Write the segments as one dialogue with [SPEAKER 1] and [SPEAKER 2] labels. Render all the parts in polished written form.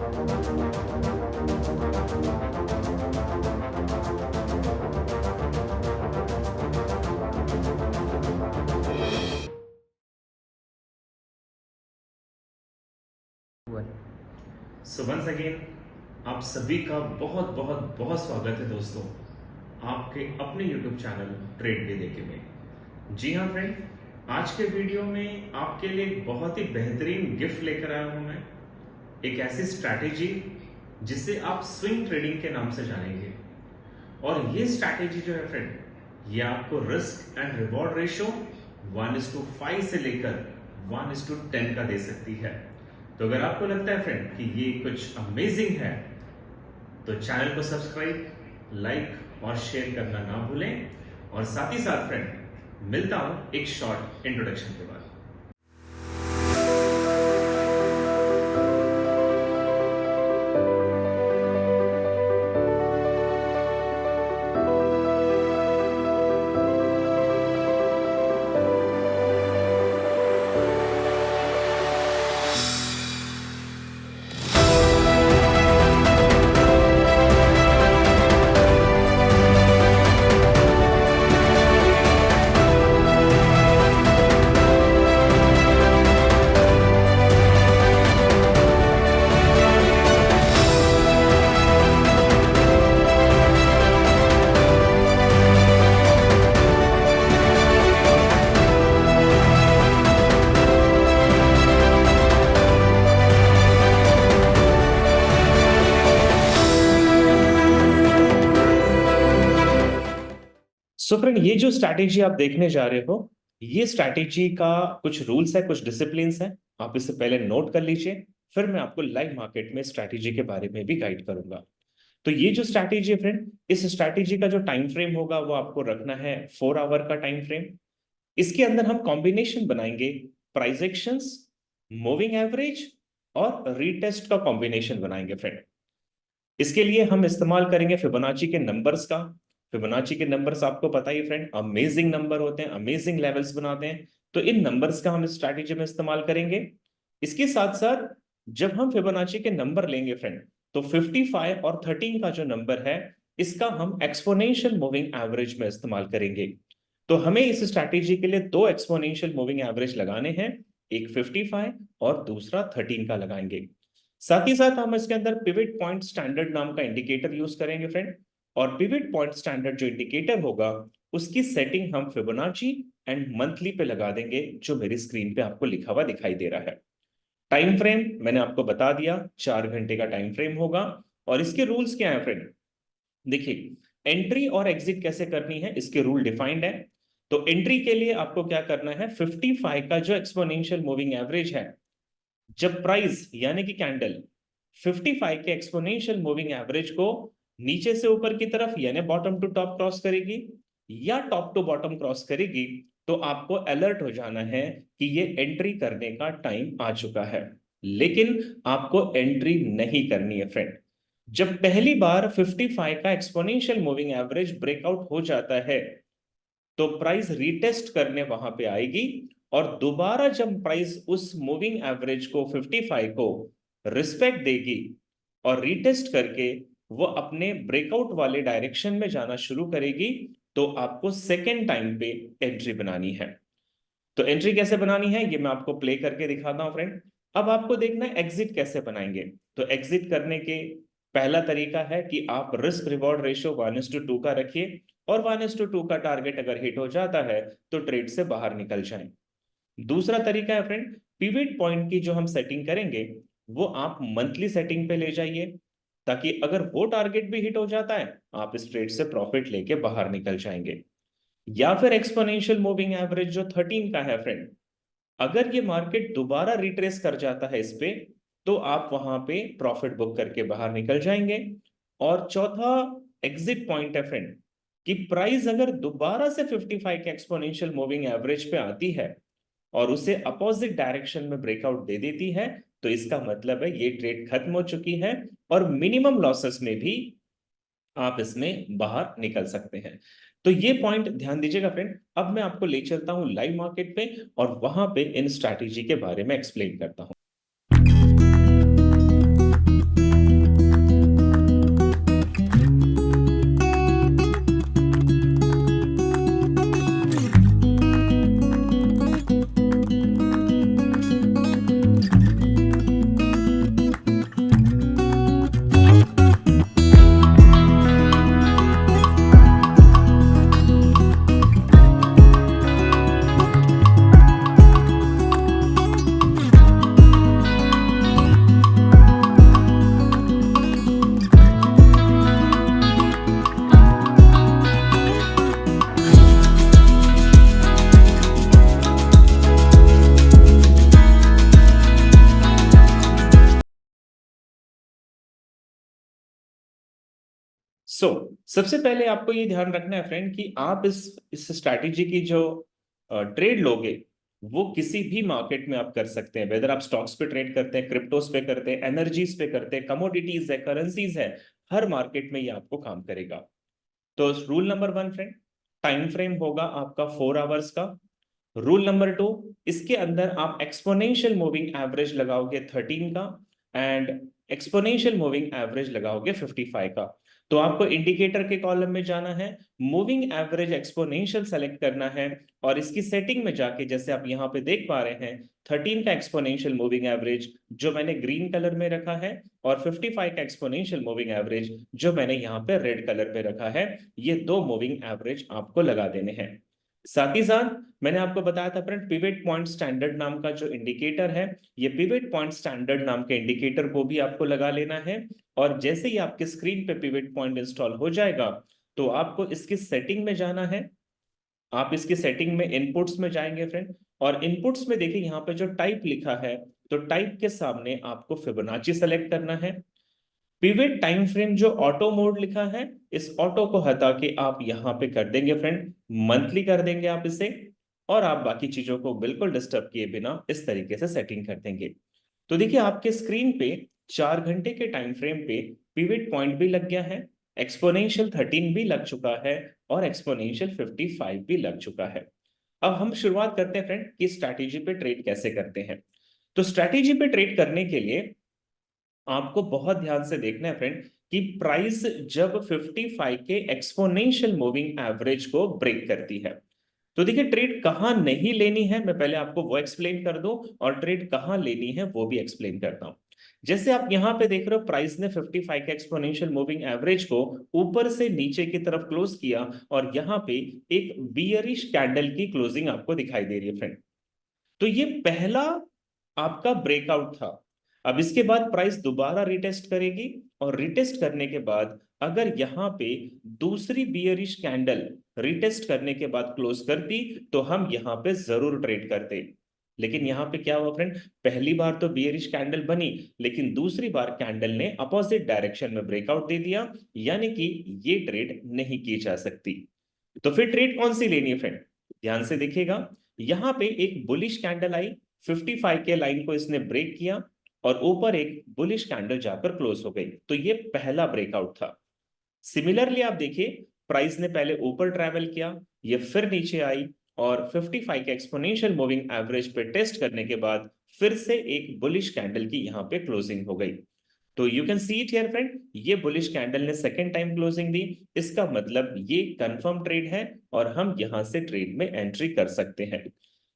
[SPEAKER 1] So once again आप सभी का बहुत बहुत बहुत स्वागत है दोस्तों आपके अपने YouTube चैनल ट्रेड के देखे में। जी हाँ फ्रेंड, आज के वीडियो में आपके लिए एक बहुत ही बेहतरीन गिफ्ट लेकर आया हूं मैं। एक ऐसी स्ट्रैटेजी जिसे आप स्विंग ट्रेडिंग के नाम से जानेंगे। और ये स्ट्रैटेजी जो है फ्रेंड, ये आपको रिस्क एंड रिवॉर्ड रेशो 1:5 से लेकर 1:10 का दे सकती है। तो अगर आपको लगता है फ्रेंड कि ये कुछ अमेजिंग है तो चैनल को सब्सक्राइब, लाइक और शेयर करना ना भूलें। और साथ ही साथ फ्रेंड मिलता हूं एक शॉर्ट इंट्रोडक्शन के बाद। सो फ्रेंड, ये जो स्ट्रैटेजी आप देखने जा रहे हो, ये स्ट्रैटेजी का कुछ रूल्स है, कुछ डिसिप्लिन्स है। आप इससे पहले नोट कर लीजिए, फिर मैं आपको लाइव मार्केट में स्ट्रैटेजी के बारे में भी गाइड करूंगा। तो ये जो स्ट्रैटेजी है फ्रेंड, इस स्ट्रैटेजी का जो टाइम फ्रेम होगा वो आपको रखना है 4 आवर का टाइम फ्रेम। इसके अंदर हम कॉम्बिनेशन बनाएंगे प्राइस एक्शंस, मूविंग एवरेज और रीटेस्ट का कॉम्बिनेशन बनाएंगे फ्रेंड। इसके लिए हम इस्तेमाल करेंगे फिबोनाची के नंबर्स का। फिबोनाची के नंबर्स आपको पता ही फ्रेंड, अमेजिंग नंबर होते हैं, अमेजिंग लेवल्स बनाते हैं। तो इन नंबर्स का हम स्ट्रैटेजी में इस्तेमाल करेंगे। इसके साथ साथ जब हम फिबोनाची के नंबर लेंगे फ्रेंड, तो 55 और 13 का जो नंबर है, इसका हम एक्सपोनेंशियल मूविंग एवरेज में इस्तेमाल करेंगे। तो हमें इस स्ट्रैटेजी के लिए 2 एक्सपोनेंशियल मूविंग एवरेज लगाने हैं, एक 55 और दूसरा 13 का लगाएंगे। साथ ही साथ हम इसके अंदर पिवट पॉइंट स्टैंडर्ड नाम का इंडिकेटर यूज करेंगे फ्रेंड। और पिवट पॉइंट स्टैंडर्ड जो इंडिकेटर होगा, उसकी सेटिंग हम फिबोनाची एंड मंथली पे लगा देंगे, जो मेरी स्क्रीन पे आपको लिखा हुआ दिखाई दे रहा है। टाइम फ्रेम मैंने आपको बता दिया, 4 घंटे का टाइम फ्रेम होगा। और इसके रूल्स क्या है फ्रेंड, देखिए, एंट्री और एग्जिट कैसे करनी है, इसके रूल डिफाइंड है। तो एंट्री के लिए आपको क्या करना है, 55 का जो एक्सपोनेंशियल मूविंग एवरेज है, जब प्राइस यानी कि कैंडल 55 के एक्सपोनेंशियल मूविंग एवरेज को नीचे से ऊपर की तरफ यानी बॉटम टू टॉप क्रॉस करेगी या टॉप टू बॉटम क्रॉस करेगी, तो आपको अलर्ट हो जाना है कि ये एंट्री करने का टाइम आ चुका है। लेकिन आपको एंट्री नहीं करनी है फ्रेंड। जब पहली बार 55 का एक्सपोनेंशियल मूविंग एवरेज ब्रेकआउट हो जाता है, तो प्राइस रीटेस्ट करने वहां पे आएगी। और दोबारा जब प्राइस उस मूविंग एवरेज को 55 को रिस्पेक्ट देगी और रीटेस्ट करके वो अपने ब्रेकआउट वाले डायरेक्शन में जाना शुरू करेगी, तो आपको सेकेंड टाइम पे एंट्री बनानी है। तो एंट्री कैसे बनानी है, ये मैं आपको प्ले करके दिखाता हूं फ्रेंड। अब आपको देखना है एग्जिट कैसे बनाएंगे। तो एग्जिट करने के पहला तरीका है कि आप रिस्क रिवॉर्ड रेशियो 1:2 का रखिए, और 1:2 का टारगेट अगर हिट हो जाता है तो ट्रेड से बाहर निकल जाएं। दूसरा तरीका है फ्रेंड, पिवट पॉइंट की जो हम सेटिंग करेंगे, वो आप मंथली सेटिंग पे ले जाइए, ताकि अगर वो टारगेट भी हिट हो जाता है, आप इस ट्रेड से प्रॉफिट लेके बाहर निकल जाएंगे। या फिर एक्सपोनेंशियल मूविंग एवरेज जो 13 का है फ्रेंड, अगर ये मार्केट दोबारा रिट्रेस कर जाता है इस पे, तो आप वहां पे प्रॉफिट बुक करके बाहर निकल जाएंगे। और चौथा एग्जिट पॉइंट है फ्रेंड, कि प्राइस अगर दोबारा से 55 के एक्सपोनेंशियल मूविंग एवरेज पे आती है और उसे अपोजिट डायरेक्शन में ब्रेकआउट दे देती है, तो इसका मतलब है ये ट्रेड खत्म हो चुकी है और मिनिमम लॉसेस में भी आप इसमें बाहर निकल सकते हैं। तो ये पॉइंट ध्यान दीजिएगा फ्रेंड। अब मैं आपको ले चलता हूं लाइव मार्केट पे और वहां पे इन स्ट्रैटेजी के बारे में एक्सप्लेन करता हूं। सबसे पहले आपको ये ध्यान रखना है फ्रेंड कि आप इस स्ट्रैटेजी की जो ट्रेड लोगे वो किसी भी मार्केट में आप कर सकते हैं, वेदर आप स्टॉक्स पे ट्रेड करते हैं, क्रिप्टोस पे करते हैं, एनर्जीज पे करते हैं, कमोडिटीज है, करेंसीज है, हर मार्केट में ये आपको काम करेगा। तो rule number 1 friend, time frame होगा आपका 4 आवर्स का। रूल नंबर 2, इसके अंदर आप एक्सपोनेंशियल मूविंग एवरेज लगाओगे 13 का एंड एक्सपोनेंशियल मूविंग एवरेज लगाओगे 55 का। तो आपको इंडिकेटर के कॉलम में जाना है, मूविंग एवरेज एक्सपोनेंशियल सेलेक्ट करना है और इसकी सेटिंग में जाके जैसे आप यहाँ पे देख पा रहे हैं 13 का एक्सपोनेंशियल मूविंग एवरेज जो मैंने ग्रीन कलर में रखा है और 55 का एक्सपोनेंशियल मूविंग एवरेज जो मैंने यहाँ पे रेड कलर में रखा है, ये दो मूविंग एवरेज आपको लगा देने हैं। साथ ही साथ मैंने आपको बताया था फ्रेंड पिवट पॉइंट स्टैंडर्ड नाम का जो इंडिकेटर है, ये पिवट पॉइंट स्टैंडर्ड नाम के इंडिकेटर को भी आपको लगा लेना है। और जैसे ही आपके स्क्रीन पे पिवट पॉइंट इंस्टॉल हो जाएगा तो आपको इसकी सेटिंग में जाना है। आप इसकी सेटिंग में इनपुट्स में जाएंगे फ्रेंड, और इनपुट्स में देखिए यहाँ पे जो टाइप लिखा है, तो टाइप के सामने आपको फिबोनाची सेलेक्ट करना है। पिवट टाइम फ्रेम जो ऑटो मोड लिखा है, इस ऑटो को हटा के आप यहां पे कर देंगे फ्रेंड, मंथली कर देंगे आप इसे, और आप बाकी चीजों को बिल्कुल डिस्टर्ब किए बिना इस तरीके से सेटिंग कर देंगे। तो देखिए आपके स्क्रीन पे 4 घंटे के टाइम फ्रेम पे पिवट पॉइंट भी लग गया है, एक्सपोनेंशियल 13 भी लग चुका है और एक्सपोनेंशियल 55 भी लग चुका है। अब हम शुरुआत करते हैं फ्रेंड कि स्ट्रैटेजी पे ट्रेड कैसे करते हैं। तो स्ट्रैटेजी पे ट्रेड करने के लिए आपको बहुत ध्यान से देखना है फ्रेंड कि प्राइस जब 55 के एक्सपोनेंशियल मूविंग एवरेज को ब्रेक करती है, तो देखिए ट्रेड कहां नहीं लेनी है मैं पहले आपको वो एक्सप्लेन कर दूं और ट्रेड कहां लेनी है वो भी एक्सप्लेन करता हूं। जैसे आप यहां पे देख रहे हो प्राइस ने 55 के एक्सपोनेंशियल मूविंग एवरेज को ऊपर से नीचे की तरफ क्लोज किया और यहां पे एक बियरिश कैंडल की क्लोजिंग आपको दिखाई दे रही है फ्रेंड। तो ये पहला आपका ब्रेकआउट था। अब इसके बाद प्राइस दोबारा रिटेस्ट करेगी और रिटेस्ट करने के बाद अगर यहां पे दूसरी बियरिश कैंडल रिटेस्ट करने के बाद क्लोज करती तो हम यहां पे जरूर ट्रेड करते। लेकिन यहां पे क्या हुआ फ्रेंड, पहली बार तो बियरिश कैंडल बनी लेकिन दूसरी बार कैंडल ने अपोजिट डायरेक्शन में ब्रेकआउट दे दिया, यानी कि ये ट्रेड नहीं की जा सकती। तो फिर ट्रेड कौन सी लेनी है फ्रेंड, ध्यान से देखिएगा। यहां पे एक बुलिश कैंडल आई, 55 के लाइन को इसने ब्रेक किया और ऊपर एक बुलिश कैंडल जाकर क्लोज हो गई, तो ये पहला ब्रेकआउट था। सिमिलरली आप देखिए प्राइस ने पहले ऊपर ट्रैवल किया, ये फिर नीचे आई और 55 के एक्सपोनेंशियल मूविंग एवरेज पे टेस्ट करने के बाद फिर से एक बुलिश कैंडल की यहां पे क्लोजिंग हो गई। तो you can see it here friend, ये बुलिश कैंडल ने सेकेंड टाइम क्लोजिंग दी, इसका मतलब ये कंफर्म ट्रेड है और हम यहां से ट्रेड में एंट्री कर सकते हैं।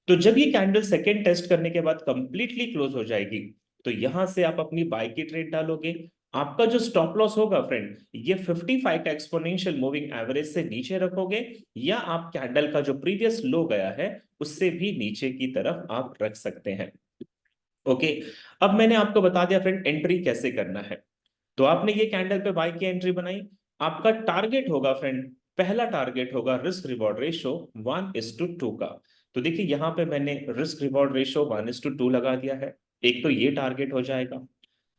[SPEAKER 1] तो जब ये कैंडल सेकेंड टेस्ट करने के बाद कंप्लीटली क्लोज हो जाएगी तो यहां से आप अपनी बाय की ट्रेड डालोगे। आपका जो स्टॉप लॉस होगा फ्रेंड, ये 55 का एक्सपोनेंशियल मूविंग एवरेज से नीचे रखोगे या आप कैंडल का जो प्रीवियस लो गया है उससे भी नीचे की तरफ आप रख सकते हैं। ओके, अब मैंने आपको बता दिया फ्रेंड एंट्री कैसे करना है। तो आपने ये कैंडल पे बाय की एंट्री बनाई, आपका टारगेट होगा फ्रेंड, पहला टारगेट होगा रिस्क रिवॉर्ड रेशो 1:2 का। तो देखिए यहां पे मैंने रिस्क रिवॉर्ड रेशो 1:2 लगा दिया है, एक तो ये टारगेट हो जाएगा।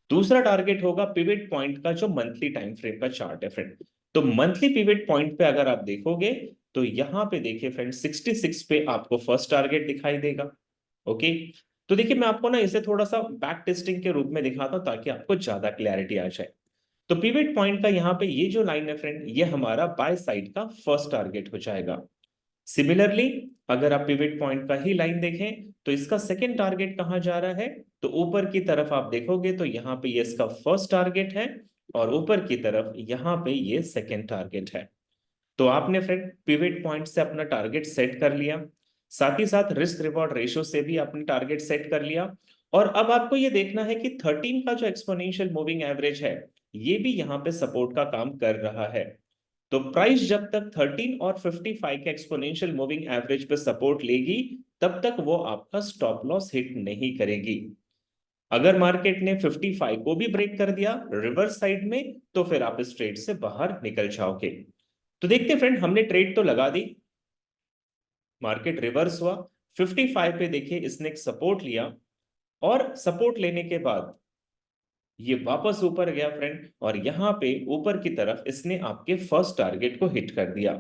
[SPEAKER 1] दूसरा टारगेट होगा पिवट पॉइंट का जो मंथली टाइम फ्रेम का चार्ट है फ्रेंड। तो मंथली पिवट पॉइंट पे अगर आप देखोगे तो यहां पे देखिए फ्रेंड 66 पे आपको फर्स्ट टारगेट दिखाई देगा। ओके, तो देखिए मैं आपको ना इसे थोड़ा सा बैक टेस्टिंग के रूप में दिखाता हूं ताकि आपको ज्यादा क्लैरिटी आ जाए। तो पिवट पॉइंट का यहाँ पे ये जो लाइन है फ्रेंड, ये हमारा बाय साइड का फर्स्ट टारगेट हो जाएगा। सिमिलरली अगर आप पिवट पॉइंट का ही लाइन देखें तो इसका सेकंड टारगेट कहां जा रहा है, तो ऊपर की तरफ आप देखोगे तो यहाँ पे ये इसका फर्स्ट टारगेट है और ऊपर की तरफ यहाँ पे ये सेकंड टारगेट है। तो आपने फ्रेंड पिवट पॉइंट से अपना टारगेट सेट कर लिया, साथ ही साथ रिस्क रिवॉर्ड रेशो से भी आपने टारगेट सेट कर लिया। और अब आपको ये देखना है कि 13 का जो एक्सपोनेंशियल मूविंग एवरेज है ये भी यहाँ पे सपोर्ट का काम कर रहा है। तो प्राइस जब तक 13 और 55 के एक्सपोनेंशियल मूविंग एवरेज पे सपोर्ट लेगी तब तक वो आपका स्टॉप लॉस हिट नहीं करेगी। अगर मार्केट ने 55 को भी ब्रेक कर दिया रिवर्स साइड में तो फिर आप इस ट्रेड से बाहर निकल जाओगे। तो देखते फ्रेंड, हमने ट्रेड तो लगा दी, मार्केट रिवर्स हुआ, 55 पे देखिए इसने एक सपोर्ट लिया और सपोर्ट लेने के बाद ये वापस ऊपर गया फ्रेंड, और यहाँ पे ऊपर की तरफ इसने आपके फर्स्ट टारगेट को हिट कर दिया।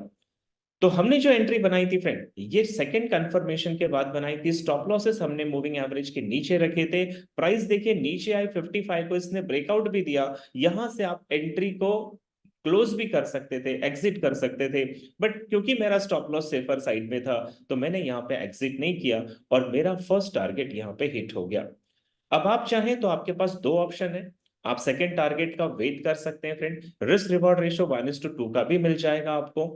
[SPEAKER 1] तो हमने जो एंट्री बनाई थी फ्रेंड, ये सेकंड कंफर्मेशन के बाद बनाई थी। स्टॉप लॉसेस हमने मूविंग एवरेज के नीचे रखे थे। प्राइस देखिए नीचे आई 55 को, इसने ब्रेकआउट भी दिया। यहां से आप एंट्री को क्लोज भी कर सकते थे, एग्जिट कर सकते थे, बट क्योंकि मेरा स्टॉप लॉस सेफर साइड में था तो मैंने यहाँ पे एग्जिट नहीं किया, और मेरा फर्स्ट टारगेट यहाँ पे हिट हो गया। अब आप चाहें तो आपके पास दो ऑप्शन है। आप सेकंड टारगेट का वेट कर सकते हैं फ्रेंड, रिस्क रिवॉर्ड रेशो 1:2 का भी मिल जाएगा आपको।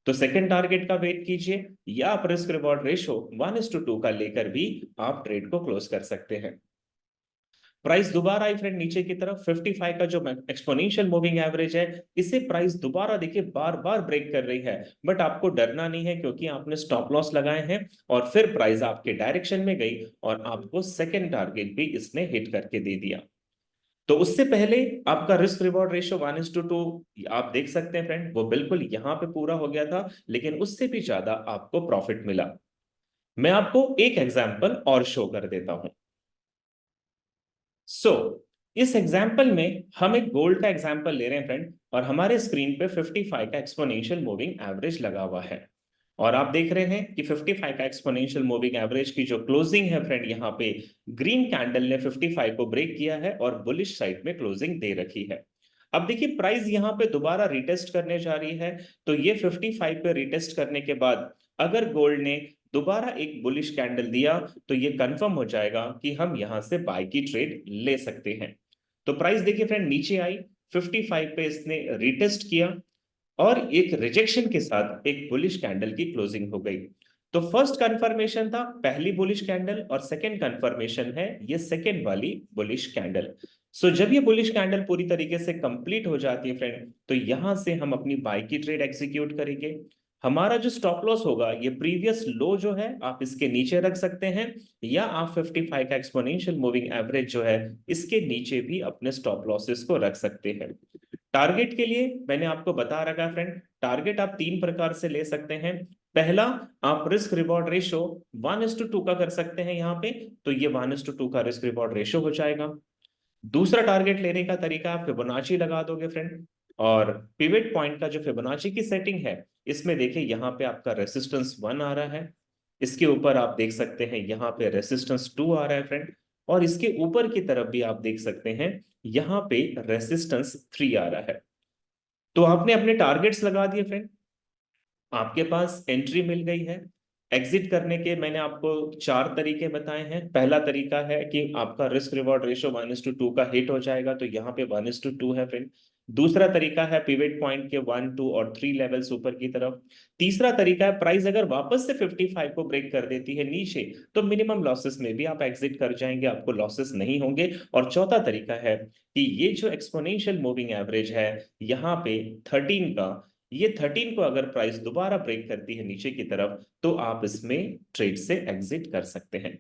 [SPEAKER 1] तो सेकंड टारगेट का वेट कीजिए, या आप रिस्क रिवॉर्ड रेशो 1:2 का लेकर भी आप ट्रेड को क्लोज कर सकते हैं। प्राइस दोबारा आई फ्रेंड नीचे की तरफ। 55 का जो एक्सपोनेंशियल मूविंग एवरेज है, इसे प्राइस दोबारा देखिए बार बार ब्रेक कर रही है, बट आपको डरना नहीं है क्योंकि आपने स्टॉप लॉस लगाए हैं, और फिर प्राइस आपके डायरेक्शन में गई और आपको सेकंड टारगेट भी इसने हिट करके दे दिया। तो उससे पहले आपका रिस्क रिवॉर्ड रेशियो 1:2 आप देख सकते हैं फ्रेंड, वो बिल्कुल यहां पे पूरा हो गया था, लेकिन उससे भी ज्यादा आपको प्रॉफिट मिला। मैं आपको एक एग्जांपल और शो कर देता हूं। सो इस एग्जाम्पल में हम एक गोल्ड का एग्जाम्पल ले रहे हैं फ्रेंड, और हमारे स्क्रीन पे 55 का एक्सपोनेंशियल मूविंग एवरेज लगा हुआ है। और आप देख रहे हैं कि 55 का एक्सपोनेंशियल मूविंग एवरेज की जो क्लोजिंग है फ्रेंड, यहाँ पे ग्रीन कैंडल ने 55 को ब्रेक किया है और बुलिश साइड में क्लोजिंग दे रखी है। अब देखिए प्राइस यहाँ पे दोबारा रिटेस्ट करने जा रही है, तो ये 55 पे रिटेस्ट करने के बाद अगर गोल्ड ने दोबारा एक बुलिश कैंडल दिया, तो ये कंफर्म हो जाएगा कि हम यहां से बाय की ट्रेड ले सकते हैं। तो प्राइस देखिए फ्रेंड नीचे आई, 55 पे इसने रिटेस्ट किया, और एक रिजेक्शन के साथ एक बुलिश कैंडल की क्लोजिंग हो गई। तो फर्स्ट कंफर्मेशन था पहली बुलिश कैंडल, और सेकंड कंफर्मेशन है ये सेकंड वाली बुलिश कैंडल। सो जब ये बुलिश कैंडल पूरी तरीके से कंप्लीट हो जाती है फ्रेंड, तो यहां से हम अपनी बाय की ट्रेड एग्जीक्यूट करेंगे। हमारा जो स्टॉप लॉस होगा, ये प्रीवियस लो जो है आप इसके नीचे रख सकते हैं, या आप 55 का एक्सपोनेंशियल मूविंग एवरेज जो है इसके नीचे भी अपने स्टॉप लॉसेस को रख सकते हैं। टारगेट के लिए मैंने आपको बता रखा है फ्रेंड, टारगेट आप तीन प्रकार से ले सकते हैं। पहला, आप रिस्क रिवॉर्ड रेशो 1:2 का कर सकते हैं यहाँ पे, तो ये 1:2 का रिस्क रिवॉर्ड रेशो हो जाएगा। दूसरा टारगेट लेने का तरीका, आप फिबोनाची लगा दोगे फ्रेंड, और पिवट पॉइंट का जो फिबोनाची की सेटिंग है, इसमें देखिए यहाँ पे आपका रेसिस्टेंस 1 आ रहा है, इसके ऊपर आप देख सकते हैं यहाँ पे रेसिस्टेंस 2 आ रहा है फ्रेंड, और इसके ऊपर की तरफ भी आप देख सकते हैं यहाँ पे रेसिस्टेंस 3 आ रहा है। तो आपने अपने टारगेट्स लगा दिए फ्रेंड, आपके पास एंट्री मिल गई है। एग्जिट करने के मैंने आपको चार तरीके बताए हैं। पहला तरीका है कि आपका रिस्क रिवॉर्ड रेशो 1:2 का हिट हो जाएगा, तो यहाँ पे 1:2 है फ्रेंड। दूसरा तरीका है पिवट पॉइंट के 1, 2 और 3 लेवल्स ऊपर की तरफ। तीसरा तरीका है प्राइस अगर वापस से 55 को ब्रेक कर देती है नीचे, तो मिनिमम लॉसेस में भी आप एग्जिट कर जाएंगे, आपको लॉसेस नहीं होंगे। और चौथा तरीका है कि ये जो एक्सपोनेंशियल मूविंग एवरेज है यहाँ पे 13 का, ये 13 को अगर प्राइस दोबारा ब्रेक करती है नीचे की तरफ, तो आप इसमें ट्रेड से एग्जिट कर सकते हैं।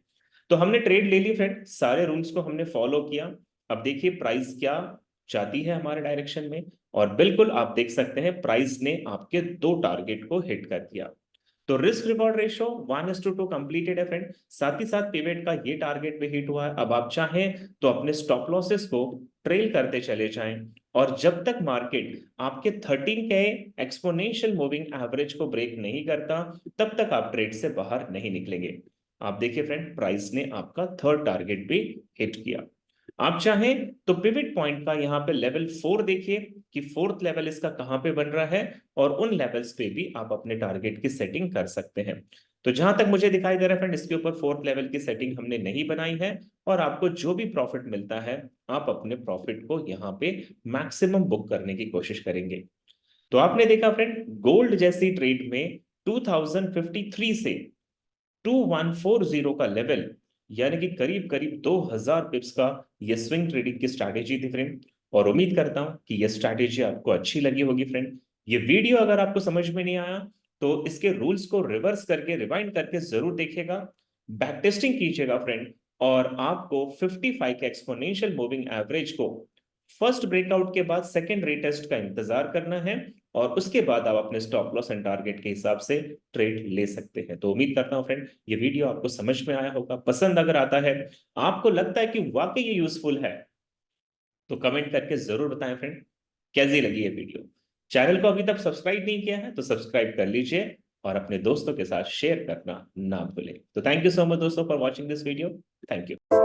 [SPEAKER 1] तो हमने ट्रेड ले ली फ्रेंड, सारे रूल्स को हमने फॉलो किया। अब देखिए प्राइस क्या जाती है हमारे डायरेक्शन में, और बिल्कुल आप देख सकते हैं प्राइस ने आपके दो टारगेट को हिट कर दिया। तो रिस्क रिवॉर्ड रेशो 1:2 कंप्लीटेड है फ्रेंड, साथ ही साथ पिवट का ये टारगेट भी हिट हुआ है। अब आप चाहें तो अपने स्टॉप लॉसेस को ट्रेल करते चले जाएं, और जब तक मार्केट आपके 13 के एक्सपोनेंशियल मूविंग एवरेज को ब्रेक नहीं करता, तब तक आप ट्रेड से बाहर नहीं निकलेंगे। आप देखिए फ्रेंड प्राइस ने आपका थर्ड टारगेट भी हिट किया। आप चाहें तो पिवट पॉइंट का यहाँ पे लेवल 4 देखिए कि फोर्थ लेवल इसका कहां पे बन रहा है, और उन लेवल्स पे भी आप अपने टारगेट की सेटिंग कर सकते हैं। तो जहां तक मुझे दिखाई दे रहा है फ्रेंड, इसके ऊपर फोर्थ लेवल की सेटिंग हमने नहीं बनाई है, और आपको जो भी प्रॉफिट मिलता है आप अपने प्रॉफिट को यहाँ पे मैक्सिमम बुक करने की कोशिश करेंगे। तो आपने देखा फ्रेंड, गोल्ड जैसी ट्रेड में 2053 से 2140 का लेवल, यानी कि करीब करीब 2000 पिप्स का ये स्विंग ट्रेडिंग की स्ट्रैटेजी थी फ्रेंड। और उम्मीद करता हूं कि ये स्ट्रैटेजी आपको अच्छी लगी होगी फ्रेंड। ये वीडियो अगर आपको समझ में नहीं आया, तो इसके रूल्स को रिवर्स करके रिवाइंड करके जरूर देखिएगा, बैक टेस्टिंग कीजिएगा फ्रेंड, और आपको 55 के एक्सपोनेंशियल मूविंग एवरेज को फर्स्ट ब्रेकआउट के बाद सेकेंड रीटेस्ट का इंतजार करना है, और उसके बाद आप अपने स्टॉप लॉस एंड टारगेट के हिसाब से ट्रेड ले सकते हैं। तो उम्मीद करता हूं फ्रेंड ये वीडियो आपको समझ में आया होगा। पसंद अगर आता है, आपको लगता है कि वाकई ये यूजफुल है, तो कमेंट करके जरूर बताएं फ्रेंड, कैसी लगी ये वीडियो। चैनल को अभी तक सब्सक्राइब नहीं किया है तो सब्सक्राइब कर लीजिए और अपने दोस्तों के साथ शेयर करना ना भूलें। तो थैंक यू सो मच दोस्तों for watching this video. Thank you.